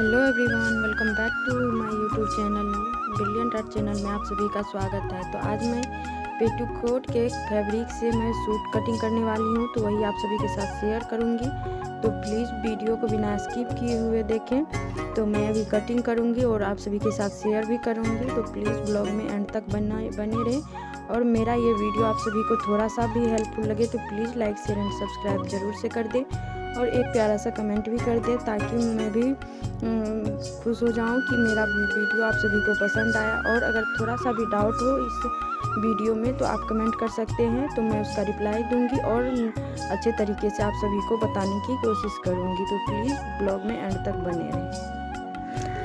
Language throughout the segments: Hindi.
Hello everyone, welcome back to my YouTube channel brilliant art channel में आप सभी का स्वागत है। तो आज मैं पेटीकोट के फैब्रिक से मैं सूट कटिंग करने वाली हूँ, तो वही आप सभी के साथ शेयर करूँगी। तो प्लीज़ वीडियो को बिना स्किप किए हुए देखें। तो मैं अभी कटिंग करूँगी और आप सभी के साथ शेयर भी करूँगी, तो प्लीज़ ब्लॉग में एंड तक बने रहें। और मेरा ये वीडियो आप सभी को थोड़ा सा भी हेल्पफुल लगे तो please like share and subscribe ज़रूर से कर दें और एक प्यारा सा कमेंट भी कर दे, ताकि मैं भी खुश हो जाऊं कि मेरा वीडियो आप सभी को पसंद आया। और अगर थोड़ा सा भी डाउट हो इस वीडियो में तो आप कमेंट कर सकते हैं, तो मैं उसका रिप्लाई दूंगी और अच्छे तरीके से आप सभी को बताने की कोशिश करूंगी। तो प्लीज़ ब्लॉग में एंड तक बने रहें।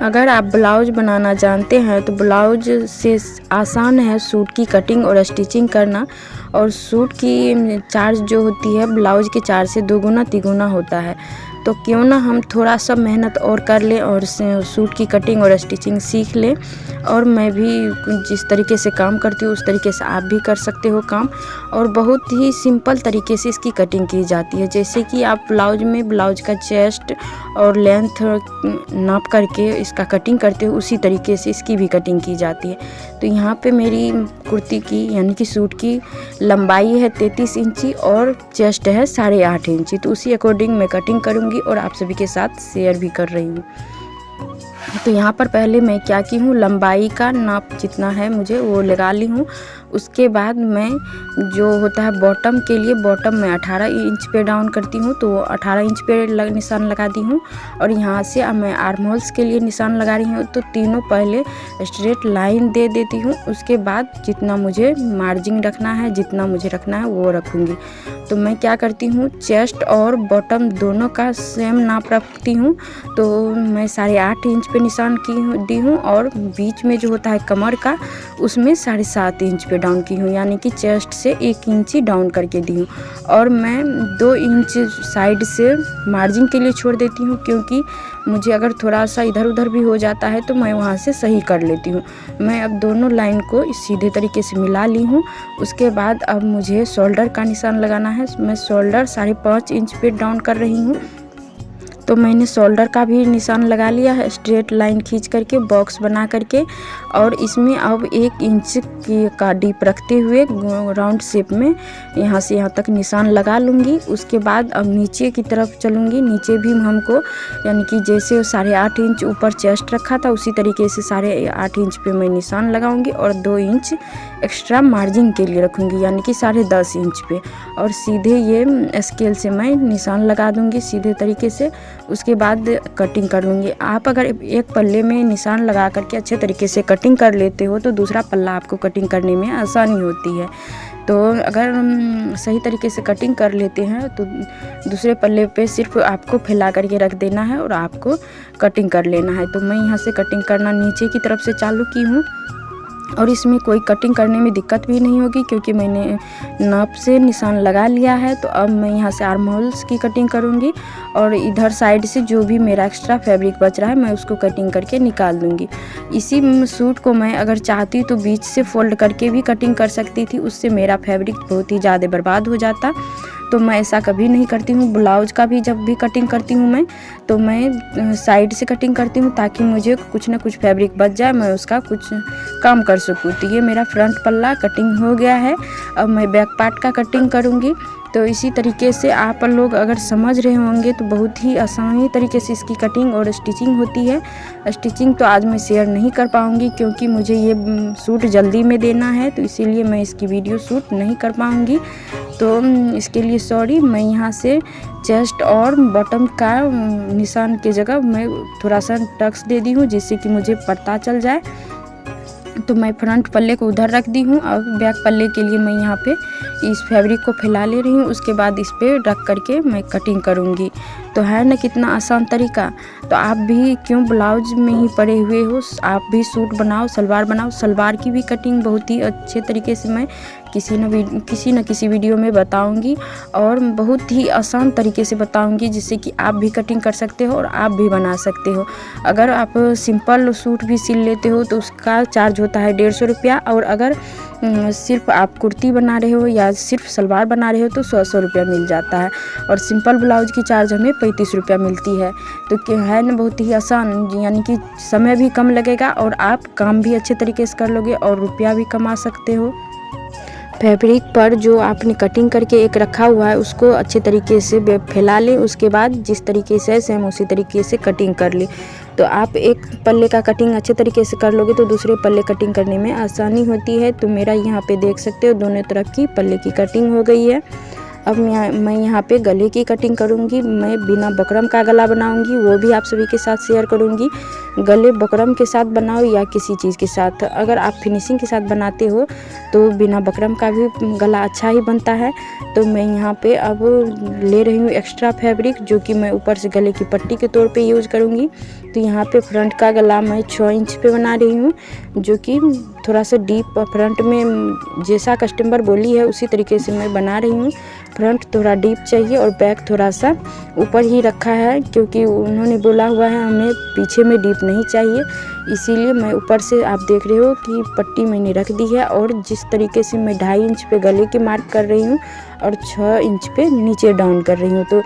अगर आप ब्लाउज बनाना जानते हैं तो ब्लाउज से आसान है सूट की कटिंग और स्टिचिंग करना। और सूट की चार्ज जो होती है ब्लाउज के चार्ज से दोगुना तिगुना होता है। तो क्यों ना हम थोड़ा सा मेहनत और कर लें और सूट की कटिंग और स्टिचिंग सीख लें। और मैं भी जिस तरीके से काम करती हूँ उस तरीके से आप भी कर सकते हो काम। और बहुत ही सिंपल तरीके से इसकी कटिंग की जाती है। जैसे कि आप ब्लाउज में ब्लाउज का चेस्ट और लेंथ नाप करके इसका कटिंग करते हो, उसी तरीके से इसकी भी कटिंग की जाती है। तो यहाँ पे मेरी कुर्ती की यानी कि सूट की लंबाई है 33 इंची और चेस्ट है 8.5 इंची। तो उसी अकॉर्डिंग मैं कटिंग करूँगी और आप सभी के साथ शेयर भी कर रही हूँ। तो यहाँ पर पहले मैं क्या की हूँ, लंबाई का नाप जितना है मुझे वो लगा ली हूँ। उसके बाद मैं जो होता है बॉटम के लिए, बॉटम में 18 इंच पे डाउन करती हूँ, तो 18 इंच पे निशान लगा दी हूँ। और यहाँ से अब मैं आर्म होल्स के लिए निशान लगा रही हूँ। तो तीनों पहले स्ट्रेट लाइन दे देती हूँ, उसके बाद जितना मुझे मार्जिन रखना है, जितना मुझे रखना है वो रखूँगी। तो मैं क्या करती हूँ, चेस्ट और बॉटम दोनों का सेम नाप रखती हूँ। तो मैं 8.5 इंच पे निशान दी हूँ और बीच में जो होता है कमर का उसमें 7.5 इंच पे डाउन की हूँ, यानी कि चेस्ट से 1 इंची डाउन करके दी हूँ। और मैं 2 इंच साइड से मार्जिन के लिए छोड़ देती हूँ, क्योंकि मुझे अगर थोड़ा सा इधर उधर भी हो जाता है तो मैं वहाँ से सही कर लेती हूँ। मैं अब दोनों लाइन को सीधे तरीके से मिला ली हूँ। उसके बाद अब मुझे शोल्डर का निशान लगाना है। मैं शोल्डर 5.5 इंच पे डाउन कर रही हूँ। तो मैंने शोल्डर का भी निशान लगा लिया है, स्ट्रेट लाइन खींच करके बॉक्स बना करके। और इसमें अब 1 इंच का डीप रखते हुए राउंड शेप में यहाँ से यहाँ तक निशान लगा लूँगी। उसके बाद अब नीचे की तरफ चलूँगी। नीचे भी हमको यानी कि जैसे 8.5 इंच ऊपर चेस्ट रखा था उसी तरीके से 8.5 इंच पे मैं निशान लगाऊंगी और 2 इंच एक्स्ट्रा मार्जिन के लिए रखूँगी, यानी कि 10.5 इंच पे। और सीधे ये स्केल से मैं निशान लगा दूँगी सीधे तरीके से। उसके बाद कटिंग कर लूँगी। आप अगर एक पल्ले में निशान लगा करके अच्छे तरीके से कटिंग कर लेते हो तो दूसरा पल्ला आपको कटिंग करने में आसानी होती है। तो अगर सही तरीके से कटिंग कर लेते हैं तो दूसरे पल्ले पे सिर्फ आपको फैला करके रख देना है और आपको कटिंग कर लेना है। तो मैं यहाँ से कटिंग करना नीचे की तरफ से चालू की हूँ और इसमें कोई कटिंग करने में दिक्कत भी नहीं होगी, क्योंकि मैंने नाप से निशान लगा लिया है। तो अब मैं यहाँ से आर्म होल्स की कटिंग करूँगी और इधर साइड से जो भी मेरा एक्स्ट्रा फैब्रिक बच रहा है मैं उसको कटिंग करके निकाल दूँगी। इसी सूट को मैं अगर चाहती तो बीच से फोल्ड करके भी कटिंग कर सकती थी, उससे मेरा फैब्रिक बहुत ही ज़्यादा बर्बाद हो जाता। तो मैं ऐसा कभी नहीं करती हूँ। ब्लाउज का भी जब भी कटिंग करती हूँ मैं तो मैं साइड से कटिंग करती हूँ, ताकि मुझे कुछ ना कुछ फैब्रिक बच जाए, मैं उसका कुछ काम कर सकूँ। तो ये मेरा फ्रंट पल्ला कटिंग हो गया है। अब मैं बैक पार्ट का कटिंग करूँगी। तो इसी तरीके से आप लोग अगर समझ रहे होंगे तो बहुत ही आसानी तरीके से इसकी कटिंग और स्टिचिंग होती है। स्टिचिंग तो आज मैं शेयर नहीं कर पाऊँगी, क्योंकि मुझे ये सूट जल्दी में देना है, तो इसीलिए मैं इसकी वीडियो शूट नहीं कर पाऊँगी। तो इसके लिए सॉरी। मैं यहाँ से चेस्ट और बॉटम का निशान की जगह मैं थोड़ा सा टक्स दे दी हूँ, जिससे कि मुझे पता चल जाए। तो मैं फ्रंट पल्ले को उधर रख दी हूँ। अब बैक पल्ले के लिए मैं यहाँ पे इस फैब्रिक को फैला ले रही हूँ। उसके बाद इस पे रख करके मैं कटिंग करूँगी। तो है ना कितना आसान तरीका। तो आप भी क्यों ब्लाउज में ही पड़े हुए हो, आप भी सूट बनाओ, सलवार बनाओ। सलवार की भी कटिंग बहुत ही अच्छे तरीके से मैं किसी न किसी वीडियो में बताऊंगी और बहुत ही आसान तरीके से बताऊंगी, जिससे कि आप भी कटिंग कर सकते हो और आप भी बना सकते हो। अगर आप सिंपल सूट भी सिल लेते हो तो उसका चार्ज होता है 150 रुपया। और अगर सिर्फ आप कुर्ती बना रहे हो या सिर्फ सलवार बना रहे हो तो 100 रुपया मिल जाता है, और सिंपल ब्लाउज की चार्ज हमें 35 रुपया मिलती है। तो क्या है ना, बहुत ही आसान, यानी कि समय भी कम लगेगा और आप काम भी अच्छे तरीके से कर लोगे और रुपया भी कमा सकते हो। फैब्रिक पर जो आपने कटिंग करके एक रखा हुआ है उसको अच्छे तरीके से फैला लें। उसके बाद जिस तरीके से सेम उसी तरीके से कटिंग कर लें। तो आप एक पल्ले का कटिंग अच्छे तरीके से कर लोगे तो दूसरे पल्ले कटिंग करने में आसानी होती है। तो मेरा यहाँ पे देख सकते हो दोनों तरफ की पल्ले की कटिंग हो गई है। अब मैं यहाँ पे गले की कटिंग करूँगी। मैं बिना बकरम का गला बनाऊँगी, वो भी आप सभी के साथ शेयर करूँगी। गले बकरम के साथ बनाओ या किसी चीज़ के साथ, अगर आप फिनिशिंग के साथ बनाते हो तो बिना बकरम का भी गला अच्छा ही बनता है। तो मैं यहाँ पे अब ले रही हूँ एक्स्ट्रा फैब्रिक, जो कि मैं ऊपर से गले की पट्टी के तौर पे यूज़ करूँगी। तो यहाँ पे फ्रंट का गला मैं 6 इंच पे बना रही हूँ, जो कि थोड़ा सा डीप फ्रंट में जैसा कस्टमर बोली है उसी तरीके से मैं बना रही हूँ। फ्रंट थोड़ा डीप चाहिए और बैक थोड़ा सा ऊपर ही रखा है, क्योंकि उन्होंने बोला हुआ है हमें पीछे में डीप नहीं चाहिए, इसीलिए मैं ऊपर से आप देख रहे हो कि पट्टी मैंने रख दी है। और जिस तरीके से मैं 2.5 इंच पे गले की मार्क कर रही हूँ और 6 इंच पे नीचे डाउन कर रही हूँ। तो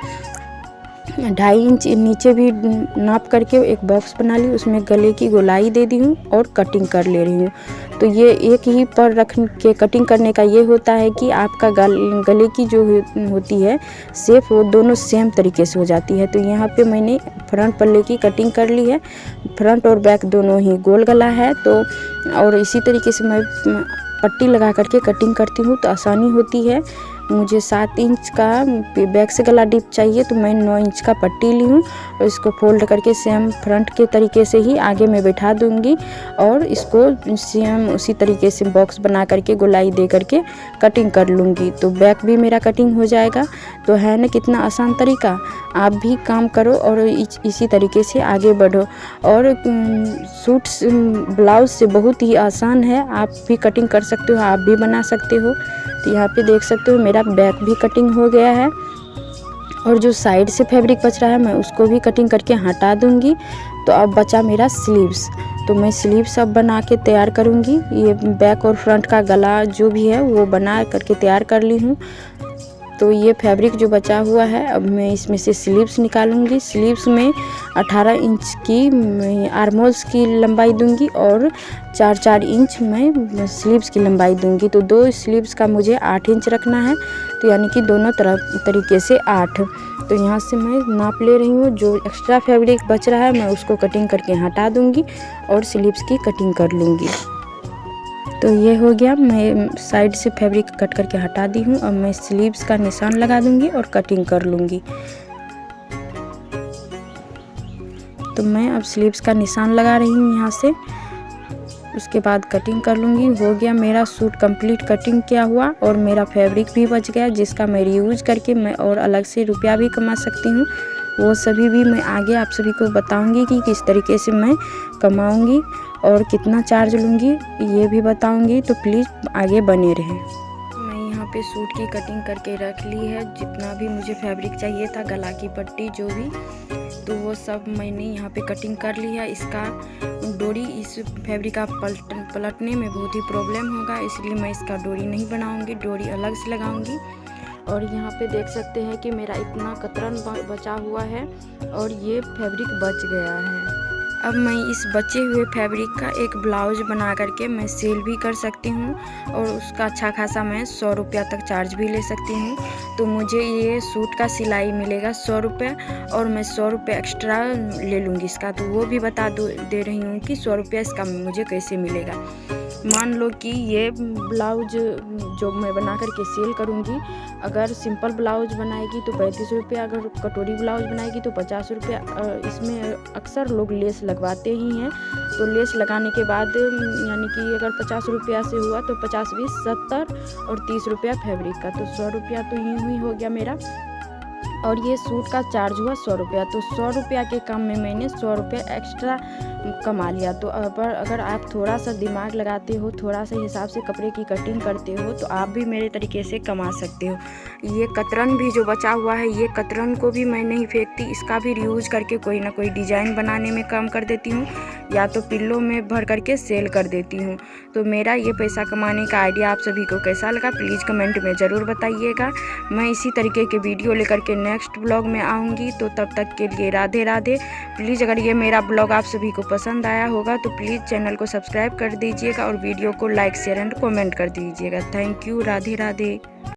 2.5 इंच नीचे भी नाप करके एक बॉक्स बना ली, उसमें गले की गोलाई दे दी हूँ और कटिंग कर ले रही हूँ। तो ये एक ही पर रख के कटिंग करने का ये होता है कि आपका गले की जो होती है शेप वो दोनों सेम तरीके से हो जाती है। तो यहाँ पे मैंने फ्रंट पल्ले की कटिंग कर ली है, फ्रंट और बैक दोनों ही गोल गला है। तो और इसी तरीके से मैं पट्टी लगा करके कटिंग करती हूँ तो आसानी होती है। मुझे 7 इंच का बैक से गला डीप चाहिए तो मैं 9 इंच का पट्टी ली हूँ और इसको फोल्ड करके सेम फ्रंट के तरीके से ही आगे में बैठा दूंगी और इसको सेम उसी तरीके से बॉक्स बना करके गोलाई दे करके कटिंग कर लूँगी। तो बैक भी मेरा कटिंग हो जाएगा। तो है ना कितना आसान तरीका, आप भी काम करो और इसी तरीके से आगे बढ़ो। और सूट ब्लाउज से बहुत ही आसान है, आप भी कटिंग कर सकते हो, आप भी बना सकते हो। तो यहाँ पे देख सकते हो मेरा बैक भी कटिंग हो गया है और जो साइड से फैब्रिक बच रहा है मैं उसको भी कटिंग करके हटा दूंगी। तो अब बचा मेरा स्लीव्स, तो मैं स्लीव्स अब बना के तैयार करूंगी। ये बैक और फ्रंट का गला जो भी है वो बना करके तैयार कर ली हूँ। तो ये फैब्रिक जो बचा हुआ है अब मैं इसमें से स्लीव्स निकालूंगी। स्लीव्स में 18 इंच की आर्मोल्स की लंबाई दूंगी और 4-4 इंच मैं स्लीव्स की लंबाई दूंगी। तो 2 स्लीव्स का मुझे 8 इंच रखना है, तो यानी कि दोनों तरफ तरीके से 8। तो यहाँ से मैं नाप ले रही हूँ। जो एक्स्ट्रा फैब्रिक बच रहा है मैं उसको कटिंग करके हटा दूंगी और स्लीव्स की कटिंग कर लूँगी। तो ये हो गया, मैं साइड से फैब्रिक कट करके हटा दी हूँ। अब मैं स्लीव्स का निशान लगा दूंगी और कटिंग कर लूँगी। तो मैं अब स्लीव्स का निशान लगा रही हूँ यहाँ से, उसके बाद कटिंग कर लूँगी। हो गया मेरा सूट कंप्लीट कटिंग किया हुआ और मेरा फैब्रिक भी बच गया, जिसका मैं रीयूज करके मैं और अलग से रुपया भी कमा सकती हूँ। वो सभी भी मैं आगे आप सभी को बताऊंगी कि किस तरीके से मैं कमाऊंगी और कितना चार्ज लूँगी ये भी बताऊंगी। तो प्लीज़ आगे बने रहें। मैं यहाँ पे सूट की कटिंग करके रख ली है, जितना भी मुझे फैब्रिक चाहिए था, गला की पट्टी जो भी, तो वो सब मैंने यहाँ पे कटिंग कर ली है। इसका डोरी इस फैब्रिक का पलटने में बहुत ही प्रॉब्लम होगा, इसलिए मैं इसका डोरी नहीं बनाऊंगी, डोरी अलग से लगाऊंगी। और यहाँ पे देख सकते हैं कि मेरा इतना कतरन बचा हुआ है और ये फैब्रिक बच गया है। अब मैं इस बचे हुए फैब्रिक का एक ब्लाउज बना करके मैं सेल भी कर सकती हूँ और उसका अच्छा खासा मैं 100 रुपया तक चार्ज भी ले सकती हूँ। तो मुझे ये सूट का सिलाई मिलेगा 100 रुपये और मैं 100 रुपये एक्स्ट्रा ले लूँगी इसका। तो वो भी बता दे रही हूँ कि 100 रुपया इसका मुझे कैसे मिलेगा। मान लो कि ये ब्लाउज जो मैं बना करके सेल करूँगी, अगर सिंपल ब्लाउज बनाएगी तो 35 रुपया, अगर कटोरी ब्लाउज बनाएगी तो 50 रुपया। इसमें अक्सर लोग लेस लगवाते ही हैं। तो लेस लगाने के बाद यानी कि अगर 50 रुपया से हुआ तो 50, 20, 70 और 30 रुपया फैब्रिक का, तो 100 रुपया तो यूँ ही हो गया मेरा। और ये सूट का चार्ज हुआ 100 रुपया। तो 100 रुपया के काम में मैंने 100 रुपया एक्स्ट्रा कमा लिया। तो अगर आप थोड़ा सा दिमाग लगाते हो, थोड़ा सा हिसाब से कपड़े की कटिंग करते हो, तो आप भी मेरे तरीके से कमा सकते हो। ये कतरन भी जो बचा हुआ है, ये कतरन को भी मैं नहीं फेंकती, इसका भी रीयूज करके कोई ना कोई डिज़ाइन बनाने में काम कर देती हूँ, या तो पिल्लों में भर करके सेल कर देती हूँ। तो मेरा ये पैसा कमाने का आइडिया आप सभी को कैसा लगा प्लीज़ कमेंट में ज़रूर बताइएगा। मैं इसी तरीके के वीडियो लेकर के नेक्स्ट ब्लॉग में आऊँगी। तो तब तक के लिए राधे राधे। प्लीज़ अगर ये मेरा ब्लॉग आप सभी को पसंद आया होगा तो प्लीज़ चैनल को सब्सक्राइब कर दीजिएगा और वीडियो को लाइक शेयर एंड कमेंट कर दीजिएगा। Thank you. राधे राधे।